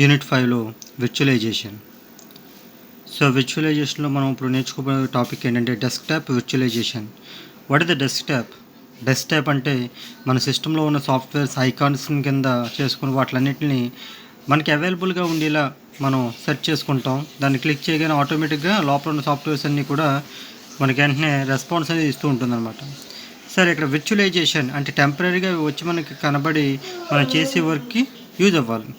Unit 5లో virtualization. So విర్చువలైజేషన్లో మనం ఇప్పుడు నేర్చుకోబోయే టాపిక్ ఏంటంటే desktop virtualization. What is the desktop? Desktop అంటే మన సిస్టంలో ఉన్న సాఫ్ట్వేర్స్ ఐకాన్స్ కింద చేసుకుని వాటిలన్నింటినీ మనకి అవైలబుల్గా ఉండేలా మనం సెర్చ్ చేసుకుంటాం. దాన్ని క్లిక్ చేయగానే ఆటోమేటిక్గా లోపల ఉన్న సాఫ్ట్వేర్స్ అన్నీ కూడా మనకి వెంటనే రెస్పాన్స్ అనేది ఇస్తూ ఉంటుందన్నమాట. సరే, ఇక్కడ విర్చువలైజేషన్ అంటే టెంపరీగా వచ్చి మనకి కనబడి మనం చేసే వర్క్కి యూజ్ అవ్వాలి.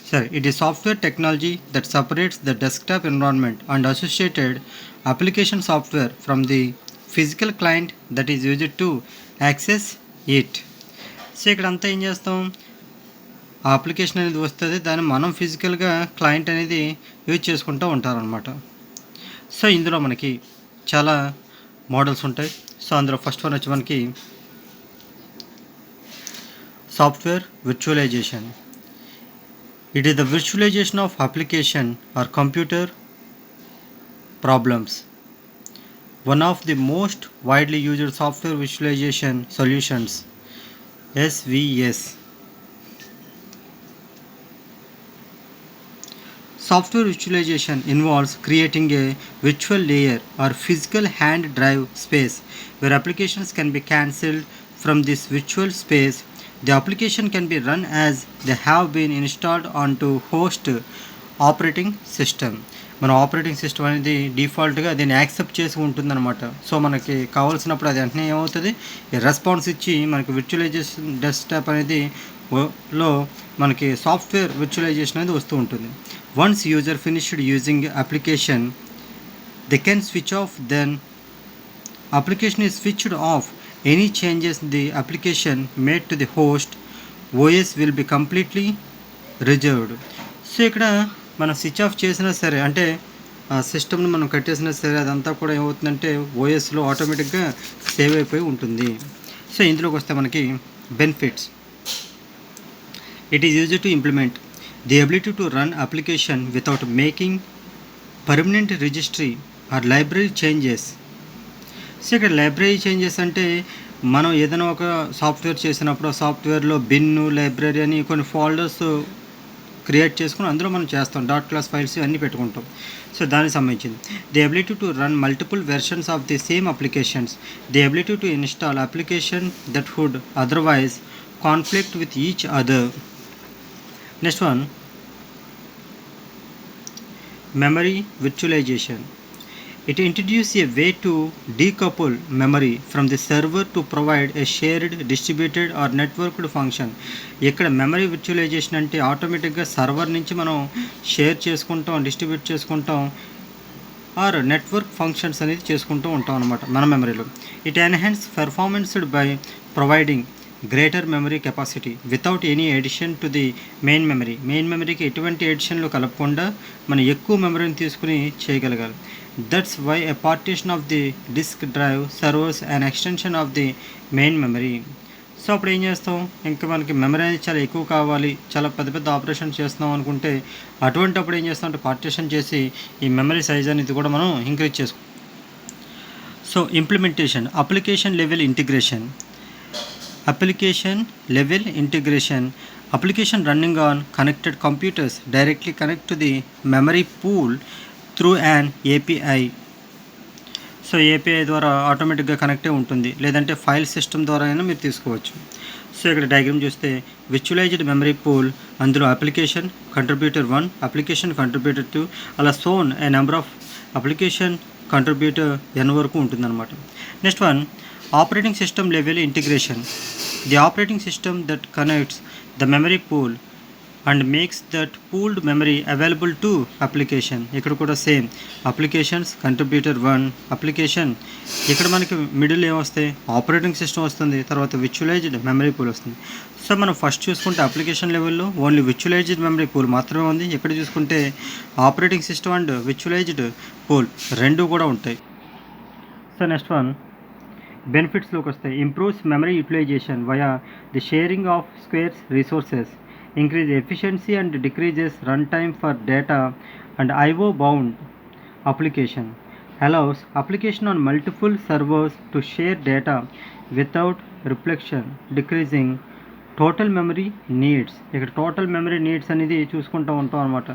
సరే, it is software technology that separates the desktop environment and associated application software from the physical client that is used to access it. So ఇక్కడ అంతా ఏం చేస్తాం, ఆ అప్లికేషన్ అనేది వస్తుంది, దాన్ని మనం ఫిజికల్గా క్లయింట్ అనేది యూజ్ చేసుకుంటూ ఉంటారనమాట. సో ఇందులో మనకి చాలా మోడల్స్ ఉంటాయి. సో అందులో ఫస్ట్ వన్ వచ్చి మనకి software virtualisation. It is the virtualization of application or computer problems. One of the most widely used software virtualization solutions, SVS. Software virtualization involves creating a virtual layer or physical hand drive space where applications can be cancelled from this virtual space. The application can be run as they have been installed onto host operating system. మన operating system అనేది డిఫాల్ట్గా దీన్ని accept చేసి ఉంటుందన్నమాట. So మనకి కావాల్సినప్పుడు అది వెంటనే ఏమవుతుంది, రెస్పాన్స్ ఇచ్చి మనకి విర్చువలైజేషన్ డెస్క్టాప్ అనేది లో మనకి సాఫ్ట్వేర్ విర్చువలైజేషన్ అనేది వస్తూ ఉంటుంది. Once user finished using application they can switch off, then application is switched off. Any changes the application made to the host OS will be completely reserved. So ఇక్కడ మనం switch off చేసినా సరే, అంటే ఆ సిస్టమ్ని మనం కట్టేసినా సరే, అదంతా కూడా ఏమవుతుందంటే ఓఎస్లో ఆటోమేటిక్గా సేవ్ అయిపోయి ఉంటుంది. సో ఇందులోకి వస్తే మనకి benefits. It is used to implement the ability to run application without making permanent registry or library changes. So ఇక్కడ లైబ్రరీ చేంజెస్ అంటే మనం ఏదైనా ఒక సాఫ్ట్వేర్ చేసినప్పుడు ఆ సాఫ్ట్వేర్లో బిన్ను, లైబ్రరీ అని కొన్ని ఫోల్డర్స్ క్రియేట్ చేసుకుని అందులో మనం చేస్తాం, డాట్ క్లాస్ ఫైల్స్ అన్నీ పెట్టుకుంటాం. సో దానికి సంబంధించింది the ability to run multiple versions of the same applications, the ability to install application that would otherwise conflict with each other. Next one, memory virtualization. It introduces a way to decouple memory from the server to provide a shared, distributed or networked function. ఇక్కడ memory virtualisation అంటే ఆటోమేటిక్గా server నుంచి మనం share చేసుకుంటాం, distribute చేసుకుంటాం, are network functions అనేది చేసుకుంటూ ఉంటాం అనమాట మన మెమరీలో. It enhance performance by providing greater memory capacity without any addition to the main memory. Main మెమరీకి ఎటువంటి ఎడిషన్లు కలపకుండా మనం ఎక్కువ మెమరీని తీసుకుని చేయగలగాలి. That's why a partition of the disk drive servers and extension of the main memory. So అప్పుడు ఏం చేస్తాం, ఇంకా మనకి మెమరీ అనేది చాలా ఎక్కువ కావాలి, చాలా పెద్ద పెద్ద ఆపరేషన్ చేస్తున్నాం అనుకుంటే అటువంటి అప్పుడు ఏం చేస్తాం అంటే పార్టీషన్ చేసి ఈ మెమరీ సైజ్ అనేది కూడా మనం ఇంక్రీజ్ చేసుకో. So implementation, application level integration. Application running on connected computers directly connect to the memory pool through an API. So API ద్వారా ఆటోమేటిక్గా కనెక్టే ఉంటుంది, లేదంటే ఫైల్ సిస్టమ్ ద్వారా అయినా మీరు తీసుకోవచ్చు. సో ఇక్కడ డయాగ్రామ్ చూస్తే విర్చువలైజ్డ్ మెమరీ పూల్, అందులో అప్లికేషన్ కంట్రిబ్యూటర్ 1, అప్లికేషన్ కంట్రిబ్యూటర్ 2, అలా so on a number of application contributor n వరకు ఉంటుందన్నమాట. Next one, operating system level integration. The operating system that connects the memory pool and makes that pooled memory available to application. ఇక్కడ కూడా same applications contributor 1 application. ఇక్కడ మనకి middle ఏమొస్తాయి, operating system వస్తుంది, తర్వాత virtualized memory pool వస్తుంది. So మనం first చూసుకుంటే అప్లికేషన్ లెవెల్లో ఓన్లీ విర్చువలైజ్డ్ మెమరీ పూల్ మాత్రమే ఉంది. ఇక్కడ చూసుకుంటే operating system and virtualized pool రెండు కూడా ఉంటాయి. సో నెక్స్ట్ వన్, బెనిఫిట్స్లోకి వస్తాయి. Improves memory utilization via the sharing of scarce resources, increase efficiency and decreases run time for data and IO bound application, allows application on multiple servers to share data without reflection, decreasing total memory needs, ఇక్కడ total memory needs అనేది చూసుకుంటూ ఉంటాం అనమాట.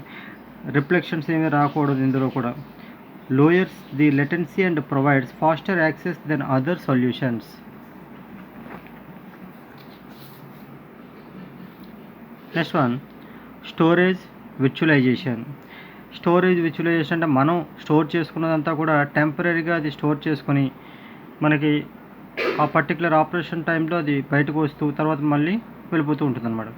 Reflections ఏమీ రాకూడదు ఇందులో కూడా. లోయర్స్ the latency and provides faster access than other solutions. Next one, storage virtualisation. Storage virtualisation అంటే మనం స్టోర్ చేసుకున్నదంతా కూడా టెంపరీగా అది స్టోర్ చేసుకొని మనకి ఆ పర్టికులర్ ఆపరేషన్ టైంలో అది బయటకు వస్తూ తర్వాత మళ్ళీ వెళ్ళిపోతూ ఉంటుంది అనమాట.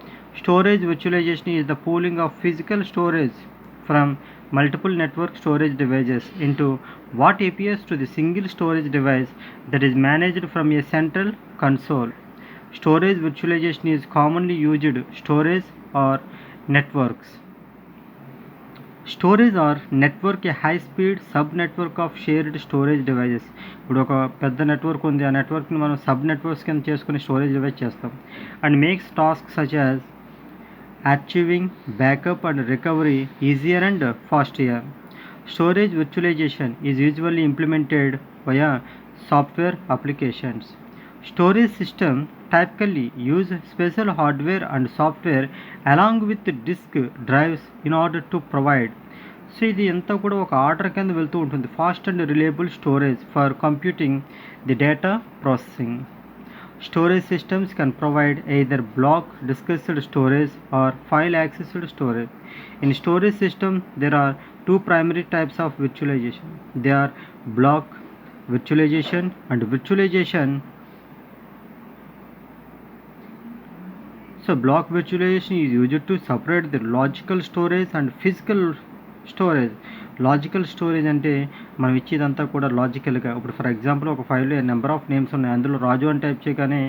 Storage virtualisation is the pooling of physical storage from multiple network storage devices into what appears to the single storage device that is managed from a central console. Storage virtualization is commonly used storage or networks. Storage or network a high speed sub network of shared storage devices. ఇప్పుడు ఒక పెద్ద network ఉంది, ఆ నెట్వర్క్ని మనం sub networks కింద చేసుకుని storage device చేస్తాం. And makes task such as achieving backup and recovery easier and faster. Storage virtualization is usually implemented via software applications. Storage systems typically use special hardware and software along with disk drives in order to provide. So ఇది అంతా కూడా ఒక order కింద వెళ్తూ ఉంటుంది. Fast and reliable storage for computing the data processing. Storage systems can provide either block discussed storage or file accessed storage. In storage system, there are two primary types of virtualization. They are block virtualization and virtualization. So block virtualization is used to separate the logical storage and physical storage. Logical storage అంటే మనం ఇచ్చేదంతా కూడా లాజికల్గా, ఇప్పుడు for example ఒక ఫైల్లో number of names ఉన్నాయి, అందులో రాజు అని టైప్ చేయగానే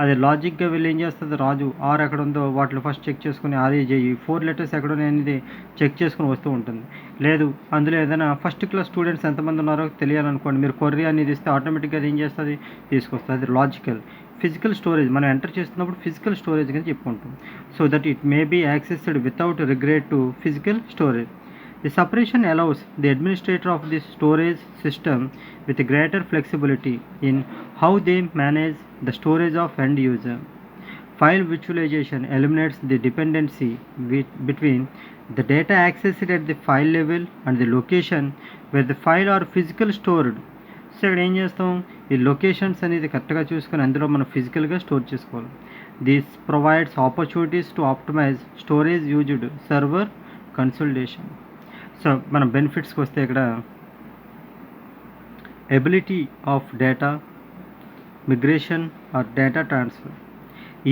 అది లాజిక్గా వెళ్ళి ఏం చేస్తుంది, రాజు ఆర్ ఎక్కడ ఉందో వాటిలో ఫస్ట్ చెక్ చేసుకుని ఆర్ఏజేఈ 4 లెటర్స్ ఎక్కడ ఉన్నాయి అనేది చెక్ చేసుకుని వస్తూ ఉంటుంది. లేదు అందులో ఏదైనా ఫస్ట్ క్లాస్ స్టూడెంట్స్ ఎంతమంది ఉన్నారో తెలియాలనుకోండి, మీరు కొర్రీ అనేది ఇస్తే ఆటోమేటిక్గా అది ఏం చేస్తుంది, తీసుకొస్తుంది. అది లాజికల్. ఫిజికల్ స్టోరేజ్ మనం ఎంటర్ చేస్తున్నప్పుడు ఫిజికల్ స్టోరేజ్ కింద చెప్పుకుంటాం. So that it may be accessed without regret to physical storage. The separation allows the administrator of the storage system with greater flexibility in how they manage the storage of end user. File virtualization eliminates the dependency between the data accessed at the file level and the location where the file or physical stored. So ఇక్కడ ఏం చేస్తాం, ఈ locations అనేది కరెక్ట్గా చూసుకొని అందులో మనం ఫిజికల్గా స్టోర్ చేసుకోవాలి. This provides opportunities to optimize storage used server consultation. So మన బెనిఫిట్స్కి వస్తే ఇక్కడ ability of data migration or data transfer,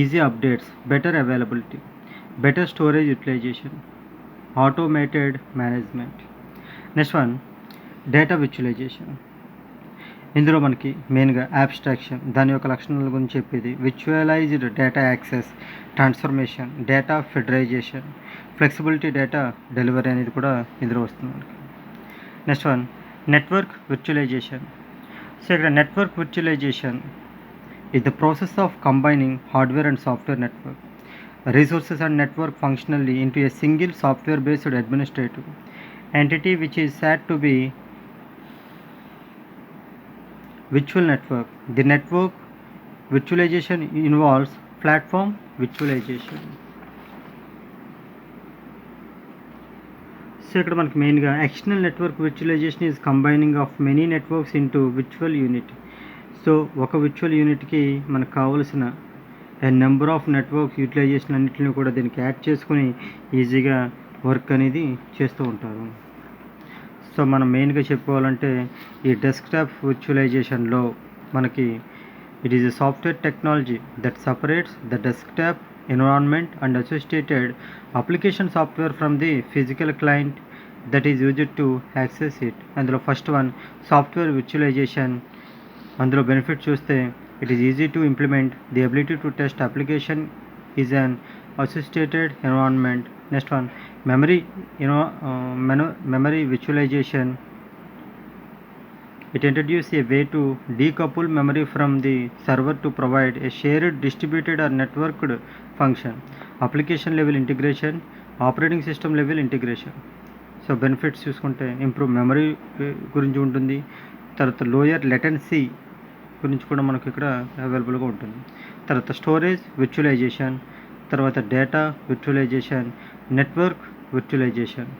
easy updates, better availability, better storage utilization, automated management. Next one, data virtualization. ఇందులో మనకి మెయిన్గా abstraction, దాని యొక్క లక్షణాల గురించి చెప్పేది, virtualized data access, transformation, data federization, flexibility data delivery అనేది కూడా ఇందులో వస్తుంది మనకి. Next one, network virtualization. So ఇక్కడ network virtualization is the process of combining hardware and software network resources and network functionally into a single software based administrative entity which is said to be virtual network. The network virtualization involves platform virtualization. So ఇక్కడ మనకి మెయిన్గా external network virtualisation is combining of many networks into virtual unit. So ఒక virtual యూనిట్కి మనకు కావలసిన number of network utilisation అన్నింటిని కూడా దీనికి యాడ్ చేసుకుని ఈజీగా వర్క్ అనేది చేస్తూ ఉంటారు. సో మనం మెయిన్గా చెప్పుకోవాలంటే ఈ డెస్క్టాప్ విర్చువలైజేషన్లో మనకి it is a software technology that separates the desktop environment and associated application software from the physical client that is used to access it. అందులో ఫస్ట్ వన్ సాఫ్ట్వేర్ విర్చువలైజేషన్. అందులో బెనిఫిట్ చూస్తే it is easy to implement, the ability to test application is an associated environment. Next one memory virtualization. It introduces a way to decouple memory from the server to provide a shared distributed or networked function. Application level integration, operating system level integration. So benefits చూసుకుంటే improve memory గురించి ఉంటుంది, తర్వాత lower latency గురించి కూడా మనకు ఇక్కడ అవైలబుల్గా ఉంటుంది. తర్వాత స్టోరేజ్ విర్చువలైజేషన్, తర్వాత డేటా విర్చువలైజేషన్, నెట్వర్క్ విర్చువలైజేషన్.